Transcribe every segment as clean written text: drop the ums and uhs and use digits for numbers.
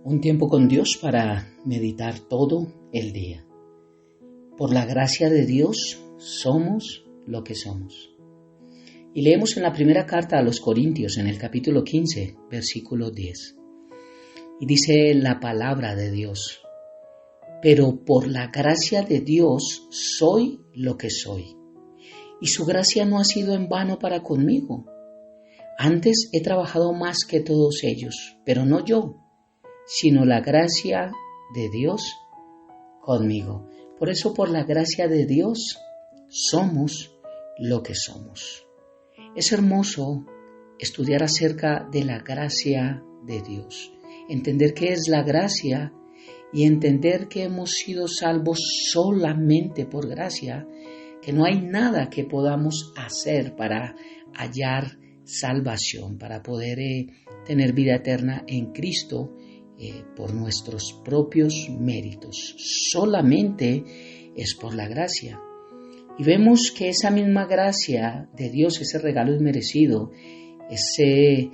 Un tiempo con Dios para meditar todo el día. Por la gracia de Dios somos lo que somos. Y leemos en la primera carta a los Corintios, en el capítulo 15, versículo 10. Y dice la palabra de Dios: pero por la gracia de Dios soy lo que soy. Y su gracia no ha sido en vano para conmigo. Antes he trabajado más que todos ellos, pero no yo, sino la gracia de Dios conmigo. Por eso, por la gracia de Dios, somos lo que somos. Es hermoso estudiar acerca de la gracia de Dios, entender qué es la gracia y entender que hemos sido salvos solamente por gracia, que no hay nada que podamos hacer para hallar salvación, para poder tener vida eterna en Cristo, por nuestros propios méritos. Solamente es por la gracia. Y vemos que esa misma gracia de Dios, ese regalo inmerecido, ese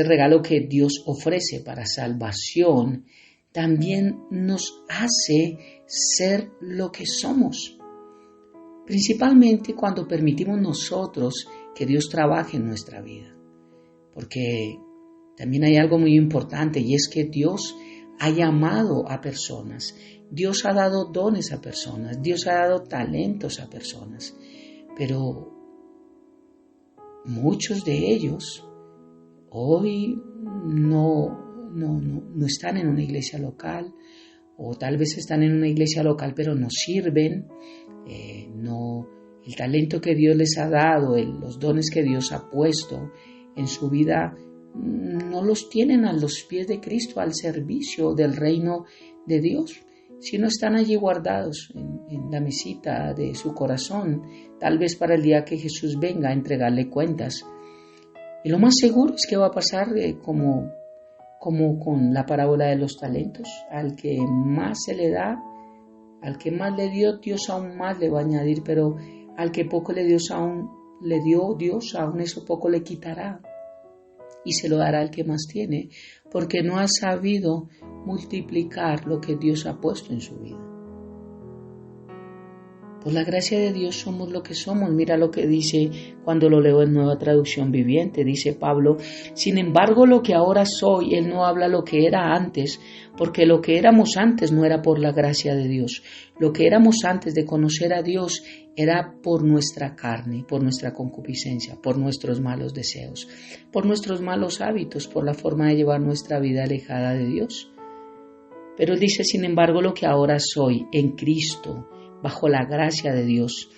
regalo que Dios ofrece para salvación, también nos hace ser lo que somos. Principalmente cuando permitimos nosotros que Dios trabaje en nuestra vida. Porque también hay algo muy importante, y es que Dios ha llamado a personas, Dios ha dado dones a personas, Dios ha dado talentos a personas, pero muchos de ellos hoy no están en una iglesia local, o tal vez están en una iglesia local pero no sirven, el talento que Dios les ha dado, los dones que Dios ha puesto en su vida, no los tienen a los pies de Cristo, al servicio del reino de Dios, sino están allí guardados en la mesita de su corazón, tal vez para el día que Jesús venga a entregarle cuentas. Y lo más seguro es que va a pasar como con la parábola de los talentos: al que más se le da, al que más le dio, Dios aún más le va a añadir, pero al que poco le dio Dios, aún eso poco le quitará. Y se lo dará al que más tiene, porque no ha sabido multiplicar lo que Dios ha puesto en su vida. Por la gracia de Dios somos lo que somos. Mira lo que dice cuando lo leo en Nueva Traducción Viviente. Dice Pablo: sin embargo, lo que ahora soy, él no habla lo que era antes, porque lo que éramos antes no era por la gracia de Dios. Lo que éramos antes de conocer a Dios era por nuestra carne, por nuestra concupiscencia, por nuestros malos deseos, por nuestros malos hábitos, por la forma de llevar nuestra vida alejada de Dios. Pero él dice: sin embargo, lo que ahora soy en Cristo, bajo la gracia de Dios,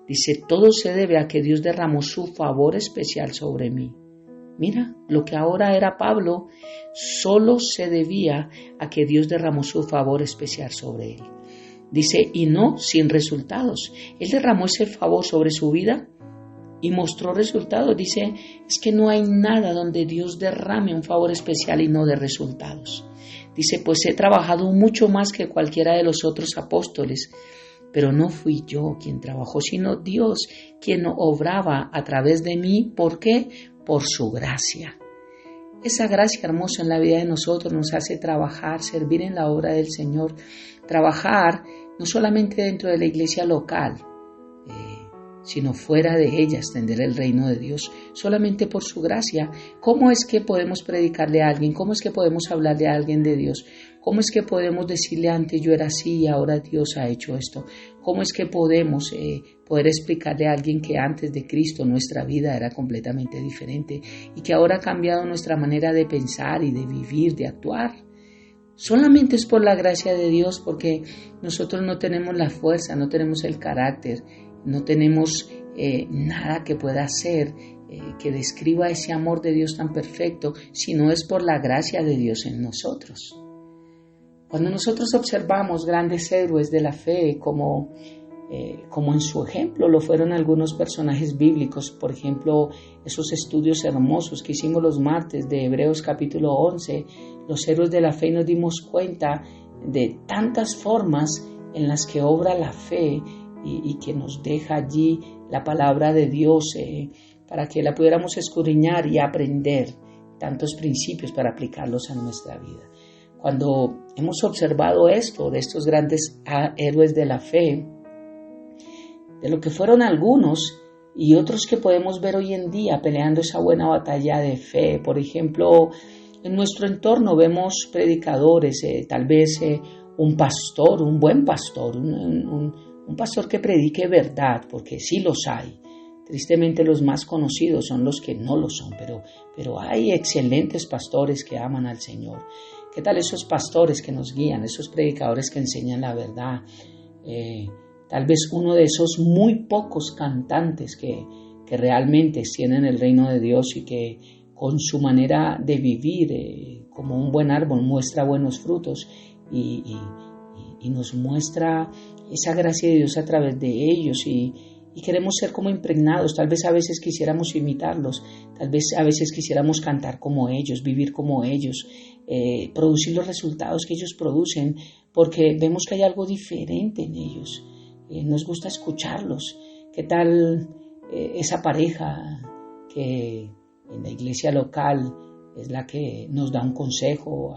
dice, todo se debe a que Dios derramó su favor especial sobre mí. Mira, lo que ahora era Pablo, solo se debía a que Dios derramó su favor especial sobre él. Dice, y no sin resultados. Él derramó ese favor sobre su vida y mostró resultados. Dice, es que no hay nada donde Dios derrame un favor especial y no dé resultados. Dice, pues he trabajado mucho más que cualquiera de los otros apóstoles, pero no fui yo quien trabajó, sino Dios quien obraba a través de mí. ¿Por qué? Por su gracia. Esa gracia hermosa en la vida de nosotros nos hace trabajar, servir en la obra del Señor, trabajar no solamente dentro de la iglesia local, sino fuera de ella, extender el reino de Dios, solamente por su gracia. ¿Cómo es que podemos predicarle a alguien? ¿Cómo es que podemos hablarle a alguien de Dios? ¿Cómo es que podemos decirle antes yo era así y ahora Dios ha hecho esto? ¿Cómo es que podemos poder explicarle a alguien que antes de Cristo nuestra vida era completamente diferente y que ahora ha cambiado nuestra manera de pensar y de vivir, de actuar? Solamente es por la gracia de Dios, porque nosotros no tenemos la fuerza, no tenemos el carácter, no tenemos nada que pueda hacer que describa ese amor de Dios tan perfecto, sino es por la gracia de Dios en nosotros. Cuando nosotros observamos grandes héroes de la fe, como en su ejemplo lo fueron algunos personajes bíblicos, por ejemplo, esos estudios hermosos que hicimos los martes de Hebreos capítulo 11, los héroes de la fe, nos dimos cuenta de tantas formas en las que obra la fe y que nos deja allí la palabra de Dios para que la pudiéramos escudriñar y aprender tantos principios para aplicarlos a nuestra vida. cuando hemos observado esto de estos grandes héroes de la fe, de lo que fueron algunos y otros que podemos ver hoy en día peleando esa buena batalla de fe. Por ejemplo, en nuestro entorno vemos predicadores, tal vez un pastor, un buen pastor, un pastor que predique verdad, porque sí los hay. Tristemente los más conocidos son los que no lo son, pero hay excelentes pastores que aman al Señor. ¿Qué tal esos pastores que nos guían, esos predicadores que enseñan la verdad? Tal vez uno de esos muy pocos cantantes que realmente tienen el reino de Dios y que con su manera de vivir como un buen árbol muestra buenos frutos y nos muestra esa gracia de Dios a través de ellos y queremos ser como impregnados. Tal vez a veces quisiéramos imitarlos, tal vez a veces quisiéramos cantar como ellos, vivir como ellos, producir los resultados que ellos producen, porque vemos que hay algo diferente en ellos. Nos gusta escucharlos. ¿Qué tal esa pareja que en la iglesia local es la que nos da un consejo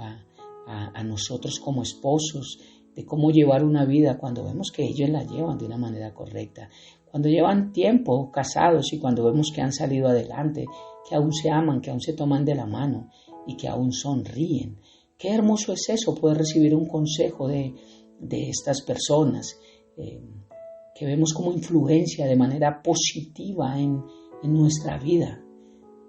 a nosotros como esposos de cómo llevar una vida cuando vemos que ellos la llevan de una manera correcta? Cuando llevan tiempo casados y cuando vemos que han salido adelante, que aún se aman, que aún se toman de la mano y que aún sonríen. Qué hermoso es eso, poder recibir un consejo de estas personas que vemos como influencia de manera positiva en nuestra vida.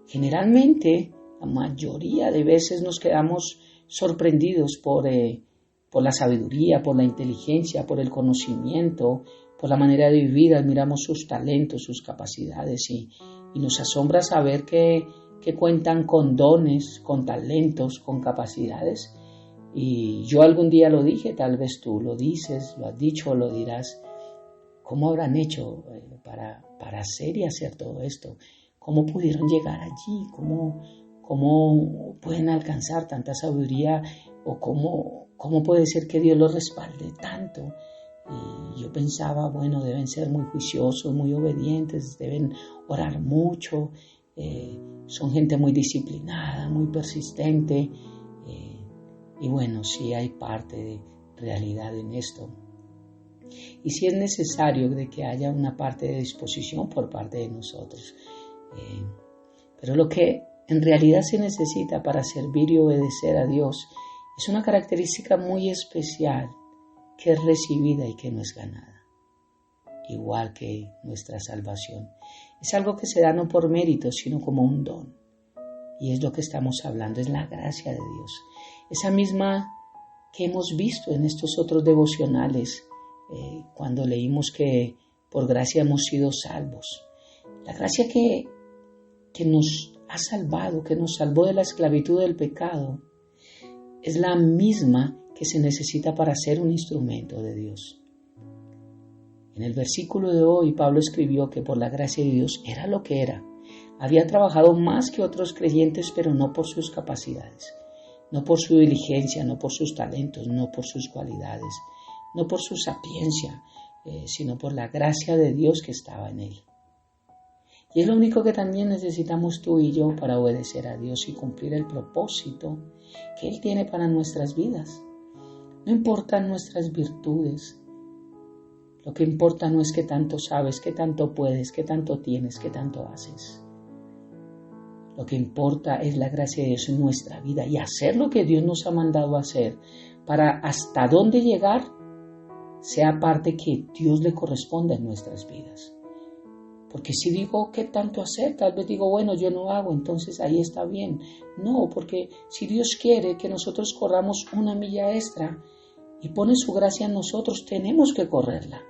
Generalmente, la mayoría de veces nos quedamos sorprendidos por la sabiduría, por la inteligencia, por el conocimiento, por la manera de vivir. Admiramos sus talentos, sus capacidades y nos asombra saber que cuentan con dones, con talentos, con capacidades. Y yo algún día lo dije, tal vez tú lo dices, lo has dicho o lo dirás. ¿Cómo habrán hecho para hacer y hacer todo esto? ¿Cómo pudieron llegar allí? ¿Cómo pueden alcanzar tanta sabiduría? ¿O cómo puede ser que Dios los respalde tanto? Y yo pensaba, bueno, deben ser muy juiciosos, muy obedientes, deben orar mucho, son gente muy disciplinada, muy persistente. Y bueno, sí hay parte de realidad en esto. Y sí es necesario de que haya una parte de disposición por parte de nosotros. Pero lo que en realidad se necesita para servir y obedecer a Dios es una característica muy especial que es recibida y que no es ganada, igual que nuestra salvación. Es algo que se da no por mérito, sino como un don. Y es lo que estamos hablando, es la gracia de Dios. Esa misma que hemos visto en estos otros devocionales, cuando leímos que por gracia hemos sido salvos. La gracia que nos ha salvado, que nos salvó de la esclavitud del pecado, es la misma que se necesita para ser un instrumento de Dios. En el versículo de hoy, Pablo escribió que por la gracia de Dios era lo que era. Había trabajado más que otros creyentes, pero no por sus capacidades, no por su diligencia, no por sus talentos, no por sus cualidades, no por su sapiencia, sino por la gracia de Dios que estaba en él. Y es lo único que también necesitamos tú y yo para obedecer a Dios y cumplir el propósito que Él tiene para nuestras vidas. No importan nuestras virtudes. Lo que importa no es qué tanto sabes, qué tanto puedes, qué tanto tienes, qué tanto haces. Lo que importa es la gracia de Dios en nuestra vida y hacer lo que Dios nos ha mandado a hacer para hasta dónde llegar sea parte que Dios le corresponda en nuestras vidas. Porque si digo qué tanto hacer, tal vez digo, bueno, yo no hago, entonces ahí está bien. No, porque si Dios quiere que nosotros corramos una milla extra y pone su gracia en nosotros, tenemos que correrla.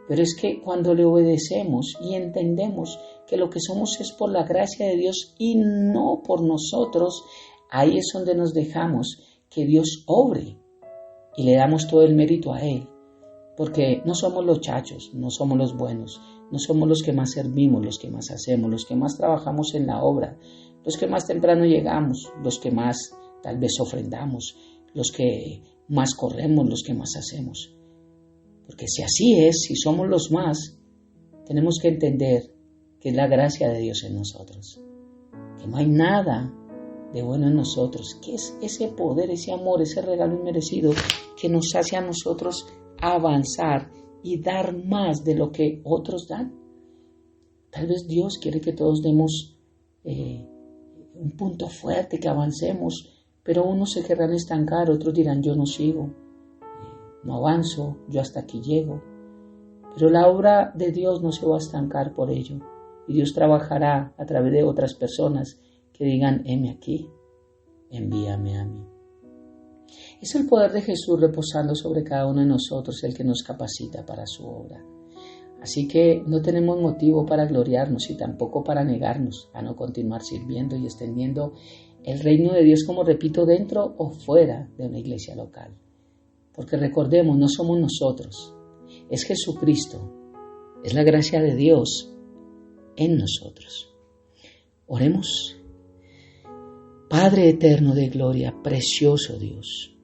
Pero es que cuando le obedecemos y entendemos que lo que somos es por la gracia de Dios y no por nosotros, ahí es donde nos dejamos que Dios obre y le damos todo el mérito a Él. Porque no somos los chachos, no somos los buenos, no somos los que más servimos, los que más hacemos, los que más trabajamos en la obra, los que más temprano llegamos, los que más tal vez ofrendamos, los que más corremos, los que más hacemos. Porque si así es, si somos los más, tenemos que entender que es la gracia de Dios en nosotros, que no hay nada de bueno en nosotros? ¿Qué es ese poder, ese amor, ese regalo inmerecido que nos hace a nosotros avanzar y dar más de lo que otros dan? Tal vez Dios quiere que todos demos un punto fuerte, que avancemos, pero unos se querrán estancar, otros dirán yo no sigo, no avanzo, yo hasta aquí llego. Pero la obra de Dios no se va a estancar por ello, y Dios trabajará a través de otras personas que digan, heme aquí, envíame a mí. Es el poder de Jesús reposando sobre cada uno de nosotros el que nos capacita para su obra. Así que no tenemos motivo para gloriarnos y tampoco para negarnos a no continuar sirviendo y extendiendo el reino de Dios, como repito, dentro o fuera de una iglesia local. Porque recordemos, no somos nosotros, es Jesucristo, es la gracia de Dios en nosotros. Oremos. Padre eterno de gloria, precioso Dios,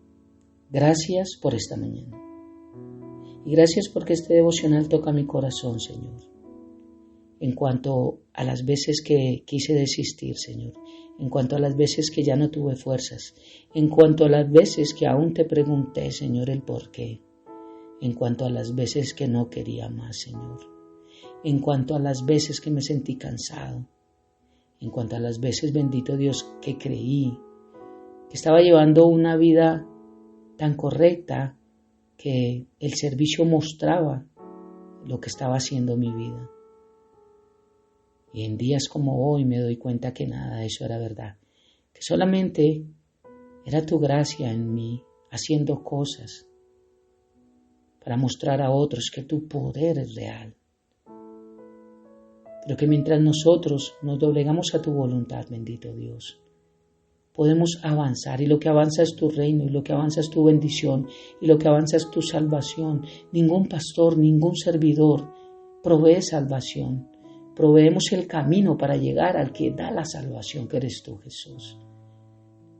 gracias por esta mañana. Y gracias porque este devocional toca mi corazón, Señor. En cuanto a las veces que quise desistir, Señor. En cuanto a las veces que ya no tuve fuerzas. En cuanto a las veces que aún te pregunté, Señor, el por qué. En cuanto a las veces que no quería más, Señor. En cuanto a las veces que me sentí cansado. En cuanto a las veces, bendito Dios, que creí que estaba llevando una vida tan correcta que el servicio mostraba lo que estaba haciendo mi vida. Y en días como hoy me doy cuenta que nada de eso era verdad, que solamente era tu gracia en mí, haciendo cosas para mostrar a otros que tu poder es real. Pero que mientras nosotros nos doblegamos a tu voluntad, bendito Dios, podemos avanzar, y lo que avanza es tu reino, y lo que avanza es tu bendición, y lo que avanza es tu salvación. Ningún pastor, ningún servidor provee salvación. Proveemos el camino para llegar al que da la salvación, que eres tú, Jesús.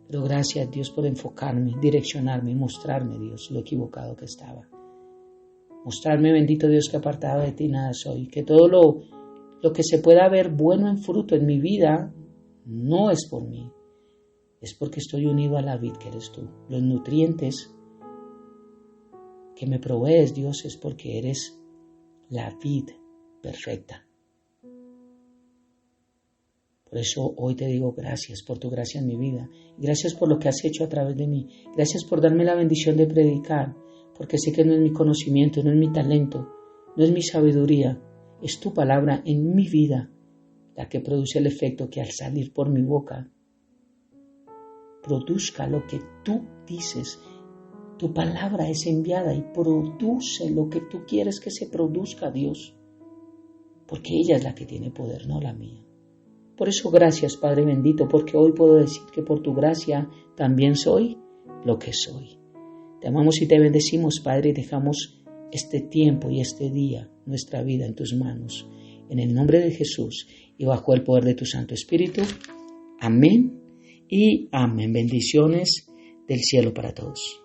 Pero gracias, Dios, por enfocarme, direccionarme y mostrarme, Dios, lo equivocado que estaba. Mostrarme, bendito Dios, que apartado de ti nada soy, que todo lo que se pueda ver bueno en fruto en mi vida no es por mí. Es porque estoy unido a la vid que eres tú. Los nutrientes que me provees, Dios, es porque eres la vid perfecta. Por eso hoy te digo gracias por tu gracia en mi vida. Gracias por lo que has hecho a través de mí. Gracias por darme la bendición de predicar, porque sé que no es mi conocimiento, no es mi talento, no es mi sabiduría. Es tu palabra en mi vida la que produce el efecto que al salir por mi boca produzca lo que tú dices. Tu palabra es enviada y produce lo que tú quieres que se produzca, Dios, porque ella es la que tiene poder, no la mía. Por eso gracias, Padre bendito, porque hoy puedo decir que por tu gracia también soy lo que soy. Te amamos y te bendecimos, Padre, y dejamos este tiempo y este día, nuestra vida en tus manos. En el nombre de Jesús y bajo el poder de tu Santo Espíritu. Amén y amén. Bendiciones del cielo para todos.